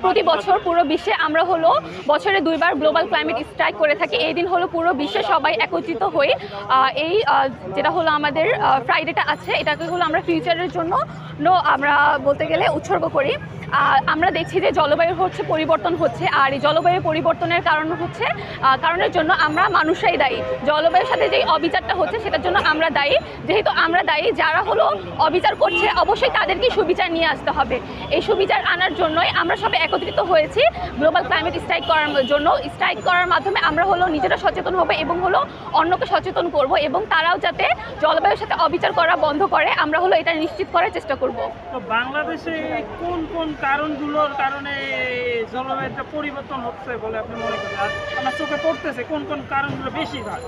প্রতি বছর পুরো বিশ্বে আমরা হলো বছরে 2বার গ্লোবাল ক্লাইমেট স্ট্রাইক করে থাকি। এই দিন হলো পুরো বিশ্বে সবাই একত্রিত হয়ে এই যেটা হলো আমাদের ফ্রাইডেটা আছে, এটাকে হলো আমরা ফিউচারের জন্য আমরা বলতে গেলে উৎসর্গ করি। আমরা দেখছি যে জলবায়ুর পরিবর্তন হচ্ছে, আর এই জলবায়ু পরিবর্তনের কারণের জন্য আমরা মানুষরাই দায়ী। জলবায়ুর সাথে যে অবিচারটা হচ্ছে সেটার জন্য আমরা দায়ী। যেহেতু আমরা দায়ী, যারা হলো অবিচার করছে অবশ্যই তাদেরকে সুবিচার নিয়ে আসতে হবে। এই সুবিচার আনার জন্যই আমরা সবাই একত্রিত হয়েছি গ্লোবাল ক্লাইমেট স্ট্রাইক করার জন্য। স্ট্রাইক করার মাধ্যমে আমরা হলো নিজেরা সচেতন হব এবং হলো অন্যকে সচেতন করব, এবং তারাও যাতে জলবায়ুর সাথে অবিচার করা বন্ধ করে আমরা হলো এটা নিশ্চিত করার চেষ্টা করব। তো বাংলাদেশে কোন কোন কারণগুলোর কারণে জলবায়ুটা পরিবর্তন হচ্ছে বলে আপনি মনে করেন? আর আমার চোখে পড়তেছে কোন কোন কারণগুলো বেশিরভাগ?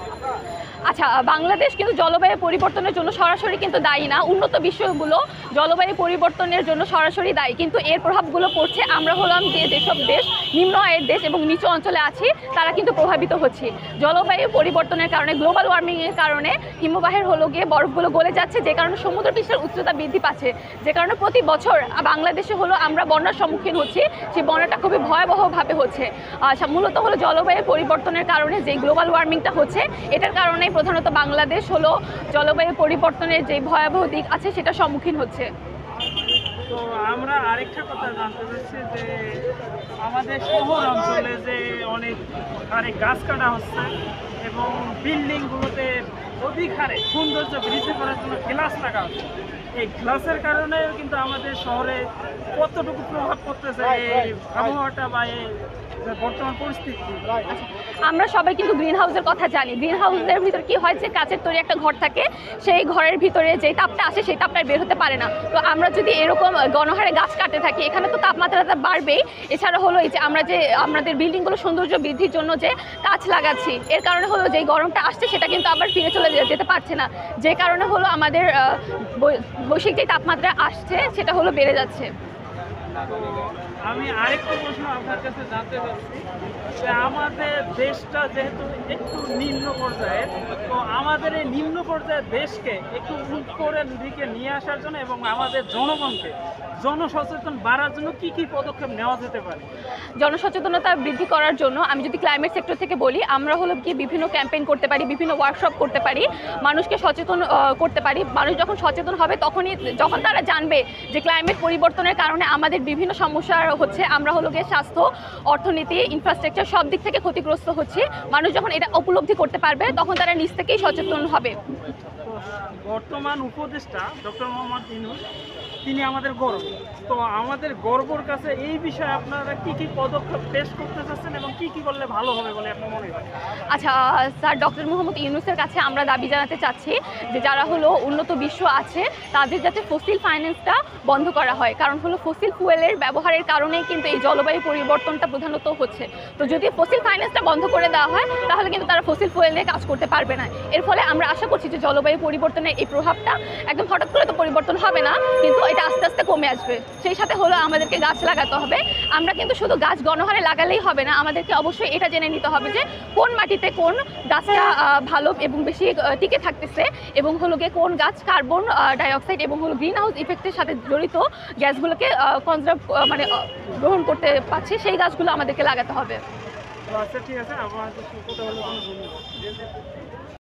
আচ্ছা, বাংলাদেশ কিন্তু জলবায়ু পরিবর্তনের জন্য সরাসরি কিন্তু দায়ী না। উন্নত বিশ্বগুলো জলবায়ু পরিবর্তনের জন্য সরাসরি দায়ী, কিন্তু এর প্রভাবগুলো পড়ছে আমরা হলাম যেসব দেশ নিম্ন আয়ের দেশ এবং নিচু অঞ্চলে আছি তারা কিন্তু প্রভাবিত হচ্ছে। জলবায়ু পরিবর্তনের কারণে, গ্লোবাল ওয়ার্মিংয়ের কারণে হিমবাহের গিয়ে বরফগুলো গলে যাচ্ছে, যে কারণে সমুদ্র পৃষ্ঠের উচ্চতা বৃদ্ধি পাচ্ছে, যে কারণে প্রতি বছর বাংলাদেশে আমরা বন্যার সম্মুখীন হচ্ছি। সেই বন্যাটা খুবই ভয়াবহভাবে হচ্ছে। মূলত জলবায়ু পরিবর্তনের কারণে যে গ্লোবাল ওয়ার্মিংটা হচ্ছে, এটার কারণে প্রধানত বাংলাদেশ জলবায়ু পরিবর্তনের যে ভয়াবহ দিক আছে সেটার সম্মুখীন হচ্ছে। তো আমরা আরেকটা কথা জানতে চাচ্ছি যে আমাদের শহর অঞ্চলে যে অনেক হারে গাছ কাটা হচ্ছে এবং বিল্ডিংগুলোতে অধিক হারে সৌন্দর্য বৃদ্ধি করার জন্য গ্লাস লাগা হচ্ছে। এই গ্লাসের কারণে কিন্তু আমাদের শহরে কতটুকু প্রভাব পড়তেছে এই আবহাওয়াটা বা এই বর্তমান পরিস্থিতি? আমরা সবাই কিন্তু গ্রিন হাউসের কথা জানি। গ্রিন হাউসের ভিতরে কি হয় যে কাচের তৈরি একটা ঘর থাকে, সেই ঘরের ভিতরে যে তাপটা আসে সেই তাপটা বের হতে পারে না। তো আমরা যদি এরকম গণহারে গাছ কাটতে থাকি, এখানে তো তাপমাত্রাটা বাড়বেই। এছাড়া এই যে আমরা যে আমাদের বিল্ডিংগুলো সৌন্দর্য বৃদ্ধির জন্য যে গাছ লাগাচ্ছি, এর কারণে যে গরমটা আসছে সেটা কিন্তু আবার ফিরে চলে যেতে পারছে না, যে কারণে আমাদের বৈশ্বিক যে তাপমাত্রা আসছে সেটা বেড়ে যাচ্ছে। আমি আরেকটা প্রশ্ন আপনার কাছে জানতে চাচ্ছি যে আমাদের দেশটা যেহেতু একটু নিম্ন পর্যায়ের, তো আমাদের এই নিম্ন পর্যায়ের দেশকে একটু উপরের দিকে নিয়ে আসার জন্য এবং আমাদের জনগণকে জনসচেতন বাড়ার জন্য কি কি পদক্ষেপ নেওয়া যেতে পারে? জনসচেতনতা বৃদ্ধি করার জন্য আমি যদি ক্লাইমেট সেক্টর থেকে বলি, আমরা কি বিভিন্ন ক্যাম্পেইন করতে পারি, বিভিন্ন ওয়ার্কশপ করতে পারি, মানুষকে সচেতন করতে পারি। মানুষ যখন সচেতন হবে যখন তারা জানবে যে ক্লাইমেট পরিবর্তনের কারণে আমাদের বিভিন্ন সমস্যা হচ্ছে, আমরা স্বাস্থ্য, অর্থনীতি, ইনফ্রাস্ট্রাকচার সব দিক থেকে ক্ষতিগ্রস্ত হচ্ছে, মানুষ যখন এটা উপলব্ধি করতে পারবে তখন তারা নিজ থেকেই সচেতন হবে। বর্তমান উপদেষ্টা ডক্টর মোহাম্মদ ইউনূস তিনি আমাদের গর্ব। তো আমাদের গর্বর কাছে এই বিষয়ে আপনারা কি কি পদক্ষেপ পেশ করতে চাচ্ছেন এবং কি কি করলে ভালো হবে বলে আপনি মনে করেন? আচ্ছা স্যার, ডক্টর মোহাম্মদ ইউনূসের কাছে আমরা দাবি জানাতে চাচ্ছি যে যারা উন্নত বিশ্ব আছে তাদের যাতে ফসিল ফাইন্যান্সটা বন্ধ করা হয়, কারণ ফসিল ফুয়েলের ব্যবহারের কারণেই কিন্তু এই জলবায়ু পরিবর্তনটা প্রধানত হচ্ছে। তো যদি ফসিল ফাইন্যান্সটা বন্ধ করে দেওয়া হয় তাহলে কিন্তু তারা ফসিল ফুয়েল নিয়ে কাজ করতে পারবে না। এর ফলে আমরা আশা করছি যে জলবায়ু পরিবর্তনের এই প্রভাবটা একদম হঠাৎ করে তো পরিবর্তন হবে না, কিন্তু এটা আস্তে আস্তে কমে আসবে। সেই সাথে আমাদেরকে গাছ লাগাতে হবে। আমরা কিন্তু শুধু গাছ গণহারে লাগালেই হবে না, আমাদেরকে অবশ্যই এটা জেনে নিতে হবে যে কোন মাটিতে কোন গাছটা ভালো এবং বেশি টিকে থাকতেছে, এবং কোন গাছ কার্বন ডাইঅক্সাইড এবং গ্রিন হাউস ইফেক্টের সাথে জড়িত গ্যাসগুলোকে কনজার্ভ গ্রহণ করতে পারছে, সেই গাছগুলো আমাদেরকে লাগাতে হবে। আচ্ছা, ঠিক আছে। আমার